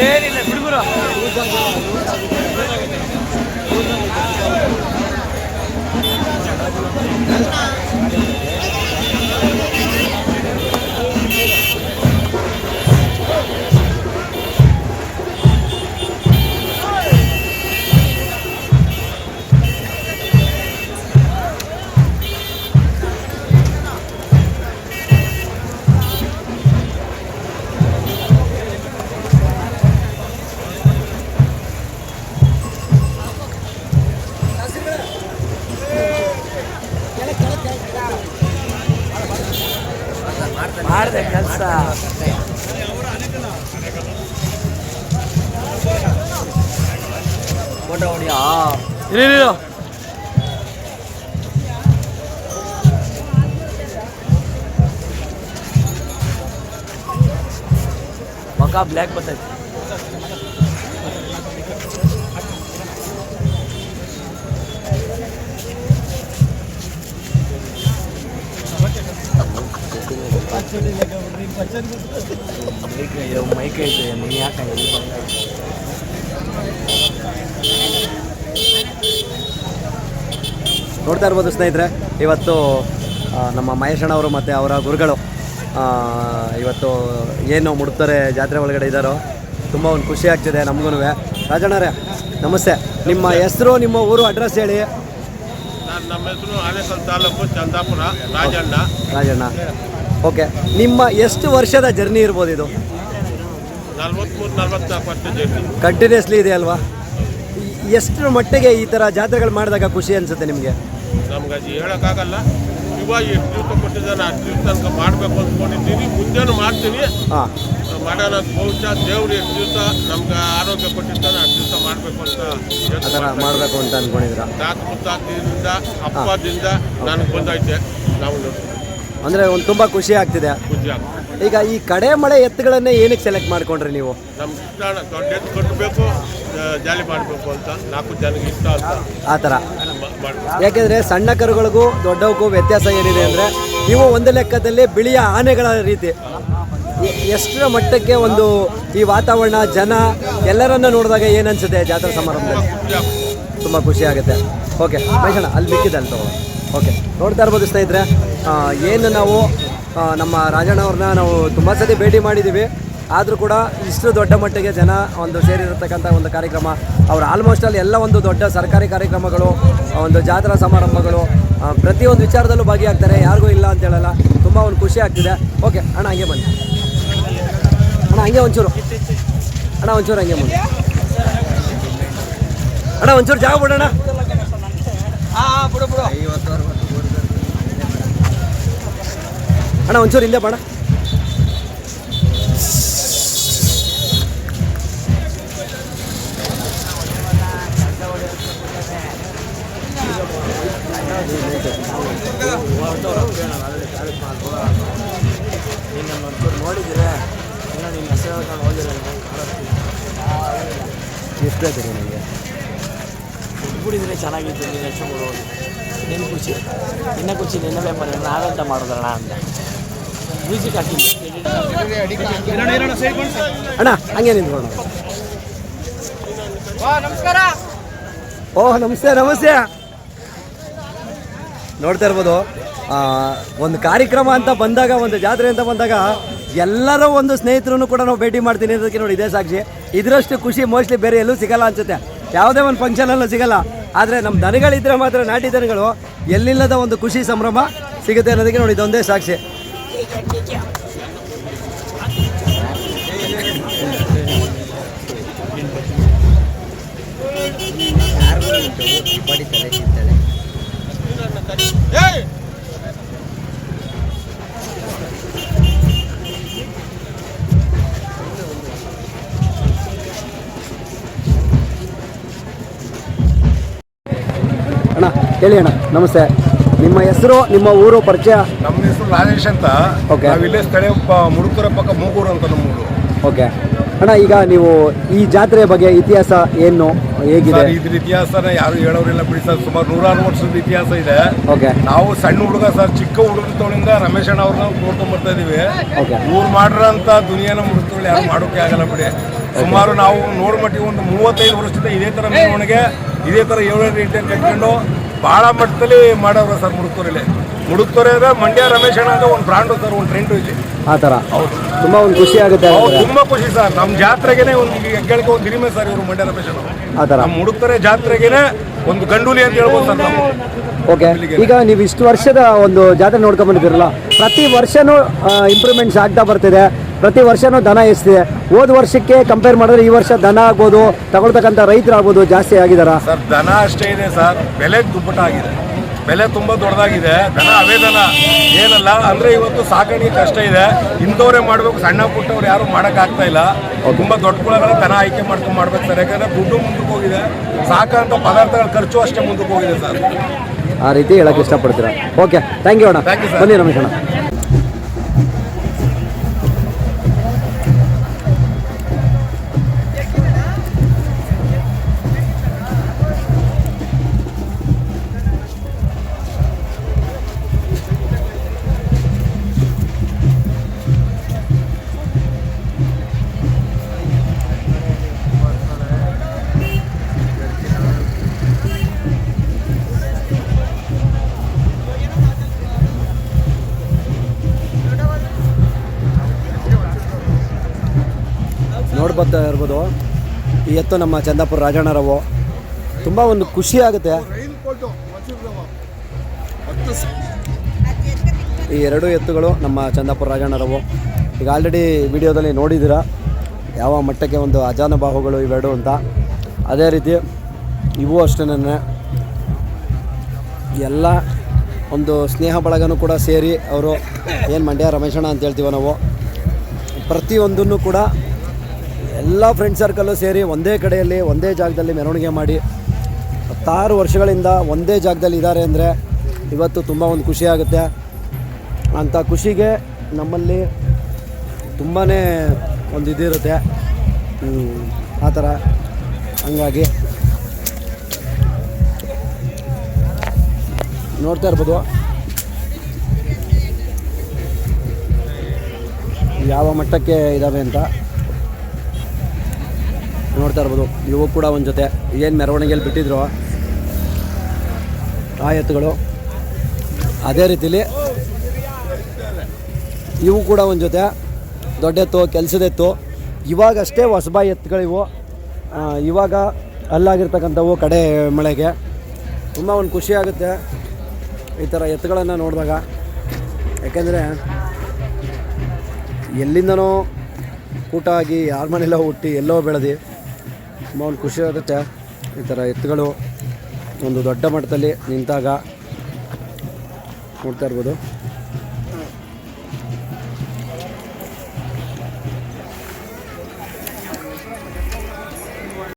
ಏನಿಲ್ಲ ಬಿಡುಗುರು ಮಾಡಿದೆ ಕೆಲಸ ಫೋಟೋ ಹೊಡಿಯಾ ಇಲ್ಲ ಮಕ ಬ್ಲ್ಯಾಕ್ ಬರ್ತೈತೆ ಮೈಕ್ ಐತೆ ನೀನು ಯಾಕೆ ನೋಡ್ತಾ ಇರ್ಬೋದು ಸ್ನೇಹಿತರೆ, ಇವತ್ತು ನಮ್ಮ ಮಹೇಶಣ್ಣವರು ಮತ್ತು ಅವರ ಗುರುಗಳು ಇವತ್ತು ಏನು ಮುಡುತ್ತಾರೆ ಜಾತ್ರೆ ಒಳಗಡೆ ಇದ್ದಾರೋ ತುಂಬ ಒಂದು ಖುಷಿ ಆಗ್ತಿದೆ ನಮಗೂ. ರಾಜಣ್ಣರೇ ನಮಸ್ತೆ, ನಿಮ್ಮ ಹೆಸರು ನಿಮ್ಮ ಊರು ಅಡ್ರೆಸ್ ಹೇಳಿ. ನಮ್ಮ ಹೆಸರು ಆನೇಕಲ್ ತಾಲೂಕು ಚಂದಾಪುರ, ರಾಜಣ್ಣ. ಓಕೆ, ನಿಮ್ಮ ಎಷ್ಟು ವರ್ಷದ ಜರ್ನಿ ಇರ್ಬೋದು ಇದು? 43-44 ವರ್ಷ ಜರ್ನಿ ಕಂಟಿನ್ಯೂಸ್ಲಿ ಇದೆ ಅಲ್ವಾ? ಎಷ್ಟು ಮಟ್ಟಿಗೆ ಈ ಥರ ಜಾತ್ರೆಗಳು ಮಾಡಿದಾಗ ಖುಷಿ ಅನಿಸುತ್ತೆ ನಿಮಗೆ? ನಮ್ಗೆ ಅದು ಹೇಳೋಕ್ಕಾಗಲ್ಲ. ಇವಾಗ ಎಷ್ಟು ದಿವಸ ಕೊಟ್ಟಿದ್ದಾನೆ ಅಷ್ಟು ದಿವಸ ತನಕ ಮಾಡಬೇಕು ಅಂದ್ಕೊಂಡಿದ್ದೀನಿ, ಮುಂದೆನೂ ಮಾಡ್ತೀನಿ. ಮಾಡೋಣ ಬಹುಶಃ ದೇವ್ರು ಎಷ್ಟು ದಿವಸ ನಮ್ಗೆ ಆರೋಗ್ಯ ಕೊಟ್ಟಿರ್ತಾನೆ ಅಷ್ಟು ದಿವಸ ಮಾಡಬೇಕು ಅಂತ ಆ ಥರ ಮಾಡಬೇಕು ಅಂತ ಅಂದ್ಕೊಂಡಿದ್ರ? ತಾತ ಮುತ್ತಾದಿಂದ ಅಪ್ಪದಿಂದ ನನಗೆ ಬಂದೈತೆ. ನಾವು ಅಂದರೆ ಒಂದು ತುಂಬ ಖುಷಿ ಆಗ್ತಿದೆ. ಖುಷಿ ಆಗ್ತದೆ. ಈಗ ಈ ಕಡೆ ಮಳೆ ಎತ್ತುಗಳನ್ನೇ ಏನಕ್ಕೆ ಸೆಲೆಕ್ಟ್ ಮಾಡ್ಕೊಂಡ್ರಿ ನೀವು? ನಮ್ಗೆ ಇಷ್ಟ ದೊಡ್ಡ ಎತ್ತು ಕಟ್ಟಬೇಕು, ಜಾಲಿ ಮಾಡಬೇಕು ಅಂತ 4 ಜನಕ್ಕೆ ಇಷ್ಟ ಅಂತ ಆ ಥರ. ಯಾಕೆಂದರೆ ಸಣ್ಣ ಕರುಗಳಿಗೂ ದೊಡ್ಡವಕ್ಕೂ ವ್ಯತ್ಯಾಸ ಏನಿದೆ ಅಂದರೆ, ನೀವು ಒಂದು ಲೆಕ್ಕದಲ್ಲಿ ಬಿಳಿಯ ಆನೆಗಳ ರೀತಿ ಎಷ್ಟರ ಮಟ್ಟಕ್ಕೆ ಒಂದು ಈ ವಾತಾವರಣ ಜನ ಎಲ್ಲರನ್ನ ನೋಡಿದಾಗ ಏನು ಅನಿಸುತ್ತೆ ಜಾತ್ರಾ ಸಮಾರಂಭದಲ್ಲಿ? ತುಂಬ ಖುಷಿ ಆಗುತ್ತೆ. ಓಕೆ ಮಹೇಶಣ್ಣ ಅಲ್ಲಿ ಮಿಕ್ಕಿದಲ್ಲಿ ತಗೋ. ಓಕೆ, ನೋಡ್ತಾ ಇರ್ಬೋದು ಸ್ನೇಹಿತರೆ, ಏನು ನಾವು ನಮ್ಮ ರಾಜಣ್ಣವ್ರನ್ನ ನಾವು ತುಂಬ ಸತಿ ಭೇಟಿ ಮಾಡಿದ್ದೀವಿ. ಆದರೂ ಕೂಡ ಇಷ್ಟು ದೊಡ್ಡ ಮಟ್ಟಿಗೆ ಜನ ಒಂದು ಸೇರಿರತಕ್ಕಂಥ ಒಂದು ಕಾರ್ಯಕ್ರಮ, ಅವರು ಆಲ್ಮೋಸ್ಟ್ ಅಲ್ಲಿ ಎಲ್ಲ ಒಂದು ದೊಡ್ಡ ಸರ್ಕಾರಿ ಕಾರ್ಯಕ್ರಮಗಳು, ಒಂದು ಜಾತ್ರಾ ಸಮಾರಂಭಗಳು, ಪ್ರತಿಯೊಂದು ವಿಚಾರದಲ್ಲೂ ಭಾಗಿಯಾಗ್ತಾರೆ, ಯಾರಿಗೂ ಇಲ್ಲ ಅಂತ ಹೇಳಲ್ಲ. ತುಂಬ ಒಂದು ಖುಷಿ ಆಗ್ತಿದೆ. ಓಕೆ ಅಣ್ಣ ಹಂಗೆ ಬನ್ನಿ ಅಣ್ಣ, ಹಂಗೆ ಒಂಚೂರು ಅಣ್ಣ, ಒಂಚೂರು ಹಂಗೆ ಬನ್ನಿ ಅಣ್ಣ, ಒಂಚೂರು ಜಾಗ ಬಿಡೋಣ. ಅಣ್ಣ ಒಂಚೂರು ಹಿಂದೆ ಬಾಣ. ನೋಡಿದ್ರೆ ನಿನ್ನ ಹೆಸರು ಎಷ್ಟು ಹೇಳ್ತೀರಿ ನನಗೆ? ಬಿಡಿದ್ರೆ ಚೆನ್ನಾಗಿತ್ತು, ನೀನು ಹೆಸರು ಕೊಡೋದು ನಿನ್ನ ಖುಷಿ, ನಿನ್ನ ಖುಷಿ ನಿನ್ನ ವ್ಯಾಪಾರ ನಾವೆಂತ ಮಾಡೋದಣ್ಣ ಅಂತ ಮ್ಯೂಸಿಕ್ ಹಾಕಿ ಅಣ್ಣ ಹಂಗೆ ನಿಂತ್ಕೊಳ್ಳೋಣ. ನಮಸ್ಕಾರ. ಓಹ್ ನಮಸ್ತೆ. ನೋಡ್ತಾ ಇರ್ಬೋದು, ಒಂದು ಕಾರ್ಯಕ್ರಮ ಅಂತ ಬಂದಾಗ, ಒಂದು ಜಾತ್ರೆ ಅಂತ ಬಂದಾಗ ಎಲ್ಲರೂ ಒಂದು ಸ್ನೇಹಿತರನ್ನು ಕೂಡ ನಾವು ಭೇಟಿ ಮಾಡ್ತೀನಿ ಅನ್ನೋದಕ್ಕೆ ನೋಡಿ ಇದೇ ಸಾಕ್ಷಿ. ಇದರಷ್ಟು ಖುಷಿ ಮೋಸ್ಟ್ಲಿ ಬೇರೆ ಎಲ್ಲೂ ಸಿಗಲ್ಲ ಅನ್ಸುತ್ತೆ, ಯಾವುದೇ ಒಂದು ಫಂಕ್ಷನಲ್ಲೂ ಸಿಗಲ್ಲ. ಆದರೆ ನಮ್ಮ ದನಗಳಿದ್ರೆ ಮಾತ್ರ, ನಾಟಿ ದನಗಳು, ಎಲ್ಲಿಲ್ಲದ ಒಂದು ಖುಷಿ ಸಂಭ್ರಮ ಸಿಗುತ್ತೆ ಅನ್ನೋದಕ್ಕೆ ನೋಡಿ ಇದೊಂದೇ ಸಾಕ್ಷಿ. ಅಣ್ಣ ಹೇಳಿ ಅಣ್ಣ, ನಮಸ್ತೆ. ನಿಮ್ಮ ಹೆಸರು, ನಿಮ್ಮ ಊರು ಪರಿಚಯ? ನಮ್ಮ ಹೆಸರು ರಾಜೇಶ್ ಅಂತ. ಓಕೆ. ಇಲ್ಲೇ ಸ್ಥಳೀಯ ಮುಡುಕೂರ ಪಕ್ಕ ಮೂಗೂರು ಅಂತ ನಮ್ಮೂರು. ಓಕೆ ಅಣ್ಣ, ಈಗ ನೀವು ಈ ಜಾತ್ರೆಯ ಬಗ್ಗೆ ಇತಿಹಾಸ ಏನು ಹೇಗಿದೆ? ಸರ್ ಇದ್ರ ಇತಿಹಾಸನ ಯಾರು ಹೇಳೋರಿಲ್ಲ ಬಿಡಿ ಸರ್. ಸುಮಾರು 100 ವರ್ಷದ ಇತಿಹಾಸ ಇದೆ. ಓಕೆ. ನಾವು ಸಣ್ಣ ಹುಡುಗ ಸರ್, ಚಿಕ್ಕ ಹುಡುಗತವಳಿಂದ ರಮೇಶ್ ಅಣ್ಣ ಅವ್ರನ್ನ ನೋಡ್ಕೊಂಡ್ ಬರ್ತಾ ಇದೀವಿ. ಓಕೆ. ಇವ್ರು ಮಾಡಿರೋಂಥ ದುನಿಯಾನ ಮುಗಿಸ್ತವಳು ಯಾರು ಮಾಡೋಕೆ ಆಗಲ್ಲ ಬಿಡಿ. ಸುಮಾರು ನಾವು ನೋಡ್ಮಟ್ಟಿಗೆ ಒಂದು 35 ವರ್ಷದಿಂದ ಇದೇ ಥರ ಮೆರವಣಿಗೆ, ಇದೇ ಥರ 7 ಇಂಟರ್ ಕಟ್ಕೊಂಡು ಭಾಳ ಮಟ್ಟದಲ್ಲಿ ಮಾಡೋರು ಸರ್ ಮುಡುಕ್ತೋರಲ್ಲಿ. ಮುಡುಕ್ತೋರೆ ಅಂದ್ರೆ ಮಂಡ್ಯ ರಮೇಶ್ ಅಣ್ಣ ಅಂತ ಒಂದು ಬ್ರಾಂಡು ಸರ್, ಒಂದು ಟ್ರೆಂಡು ಇಲ್ಲಿ. ಆ ಥರ ಹೌದು, ತುಂಬ ಒಂದು ಖುಷಿ ಆಗುತ್ತೆ. ತುಂಬಾ ಖುಷಿ ಸರ್. ನಮ್ಮ ಜಾತ್ರೆಗೇನೆ ಒಂದು ಹೆಗ್ಗಳಿಕೆ, ಒಂದು ಹಿರಿಮೆ ಸರ್ ಇವರು ಮಂಡ್ಯ ರಮೇಶ್ ಅಣ್ಣ. ಆ ಥರ ನಮ್ಮ ಮುಡುಕ್ತಾರೆ ಜಾತ್ರೆಗೇನೆ ಒಂದು ಗಂಡೂಲಿ ಅಂತ ಹೇಳ್ಬೋದು ಸರ್ ನಾವು. ಓಕೆ. ಈಗ ನೀವು ಇಷ್ಟು ವರ್ಷದ ಒಂದು ಜಾತ್ರೆ ನೋಡ್ಕೊಂಡ್ ಬಂದಿದ್ದೀರಲ್ಲ, ಪ್ರತಿ ವರ್ಷನೂ ಇಂಪ್ರೂವ್ಮೆಂಟ್ಸ್ ಆಗ್ತಾ ಬರ್ತಿದೆ, ಪ್ರತಿ ವರ್ಷನೂ ದನ ಎಷ್ಟಿದೆ? ಹೋದ ವರ್ಷಕ್ಕೆ ಕಂಪೇರ್ ಮಾಡಿದ್ರೆ ಈ ವರ್ಷ ದನ ಆಗ್ಬೋದು, ತಗೊಳ್ತಕ್ಕಂಥ ರೈತರಾಗ್ಬೋದು ಜಾಸ್ತಿ ಆಗಿದಾರ? ಸರ್ ದನ ಅಷ್ಟೇ ಇದೆ ಸರ್, ಬೆಲೆ ದುಪ್ಪಟ ಆಗಿದೆ, ಬೆಲೆ ತುಂಬ ದೊಡ್ಡದಾಗಿದೆ. ದನ ಅವೇ ದನ ಏನಲ್ಲ ಅಂದರೆ ಇವತ್ತು ಸಾಕಾಣಿಕೆ ಕಷ್ಟ ಇದೆ, ಇಂಥವ್ರೇ ಮಾಡಬೇಕು. ಸಣ್ಣ ಪುಟ್ಟವ್ರು ಯಾರು ಮಾಡೋಕ್ಕಾಗ್ತಾ ಇಲ್ಲ. ತುಂಬ ದೊಡ್ಡ ಕುಳಗಳ ದನ ಆಯ್ಕೆ ಮಾಡ್ಕೊಂಡು ಮಾಡ್ಬೇಕು ಸರ್. ಯಾಕಂದರೆ ದುಡ್ಡು ಮುಂದಕ್ಕೆ ಹೋಗಿದೆ, ಸಾಕಂತ ಪದಾರ್ಥಗಳ ಖರ್ಚು ಅಷ್ಟೇ ಮುಂದಕ್ಕೆ ಹೋಗಿದೆ ಸರ್. ಆ ರೀತಿ ಹೇಳಕ್ಕೆ ಇಷ್ಟಪಡ್ತೀರಾ? ಓಕೆ, ಥ್ಯಾಂಕ್ ಯು ಅಣ್ಣ. Thank you, sir. ಬನ್ನಿ ರಮೇಶ್ ಅಣ್ಣ. ನೋಡ್ಬರ್ತಾ ಇರ್ಬೋದು, ಈ ಎತ್ತು ನಮ್ಮ ಚಂದಾಪುರ ರಾಜಣ್ಣರವು. ತುಂಬ ಒಂದು ಖುಷಿ ಆಗುತ್ತೆ. ಈ ಎರಡು ಎತ್ತುಗಳು ನಮ್ಮ ಚಂದಾಪುರ ರಾಜಣ್ಣರವು. ಈಗ ಆಲ್ರೆಡಿ ವಿಡಿಯೋದಲ್ಲಿ ನೋಡಿದ್ದೀರಾ ಯಾವ ಮಟ್ಟಕ್ಕೆ ಒಂದು ಅಜಾನುಬಾಹುಗಳು ಇವೆರಡು ಅಂತ. ಅದೇ ರೀತಿ ಇವು ಅಷ್ಟೇನೆ ಎಲ್ಲ ಒಂದು ಸ್ನೇಹ ಬಳಗನೂ ಕೂಡ ಸೇರಿ ಅವರು ಏನು ಮಂಡ್ಯ ರಮೇಶಣ್ಣ ಅಂತ ಹೇಳ್ತೀವಿ ನಾವು, ಪ್ರತಿಯೊಂದನ್ನು ಕೂಡ ಎಲ್ಲ ಫ್ರೆಂಡ್ ಸರ್ಕಲ್ಲು ಸೇರಿ ಒಂದೇ ಕಡೆಯಲ್ಲಿ ಒಂದೇ ಜಾಗದಲ್ಲಿ ಮೆರವಣಿಗೆ ಮಾಡಿ 16 ವರ್ಷಗಳಿಂದ ಒಂದೇ ಜಾಗದಲ್ಲಿ ಇದ್ದಾರೆ ಅಂದರೆ ಇವತ್ತು ತುಂಬ ಒಂದು ಖುಷಿ ಆಗುತ್ತೆ. ಅಂಥ ಖುಷಿಗೆ ನಮ್ಮಲ್ಲಿ ತುಂಬಾ ಒಂದು ಇದಿರುತ್ತೆ ಆ ಥರ. ಹಂಗಾಗಿ ನೋಡ್ತಾ ಇರ್ಬೋದು ಯಾವ ಮಟ್ಟಕ್ಕೆ ಇದ್ದಾವೆ ಅಂತ. ನೋಡ್ತಾ ಇರ್ಬೋದು ಇವು ಕೂಡ ಒಂದು ಜೊತೆ ಏನು ಮೆರವಣಿಗೆಯಲ್ಲಿ ಬಿಟ್ಟಿದ್ರು ಆ ಎತ್ತುಗಳು, ಅದೇ ರೀತಿಲಿ ಇವು ಕೂಡ ಒಂದು ಜೊತೆ ದೊಡ್ಡ ಎತ್ತು, ಕೆಲಸದೆತ್ತು. ಇವಾಗಷ್ಟೇ ಹೊಸಬಾಯಿ ಎತ್ತುಗಳಿವು, ಇವಾಗ ಅಲ್ಲಾಗಿರ್ತಕ್ಕಂಥವು ಕಡೆ ಮಳೆಗೆ. ತುಂಬ ಒಂದು ಖುಷಿ ಆಗುತ್ತೆ ಈ ಥರ ಎತ್ತುಗಳನ್ನು ನೋಡಿದಾಗ. ಯಾಕೆಂದರೆ ಎಲ್ಲಿಂದನೋ ಕೂಟ ಆಗಿ ಯಾರ ಮನೆಯಲ್ಲೋ ಹುಟ್ಟಿ ಎಲ್ಲೋ ಬೆಳೆದು ತುಂಬ ಒಂದು ಖುಷಿ ಆಗುತ್ತೆ. ಈ ಥರ ಎತ್ತುಗಳು ಒಂದು ದೊಡ್ಡ ಮಟ್ಟದಲ್ಲಿ ನಿಂತಾಗ ನೋಡ್ತಾ ಇರ್ಬೋದು.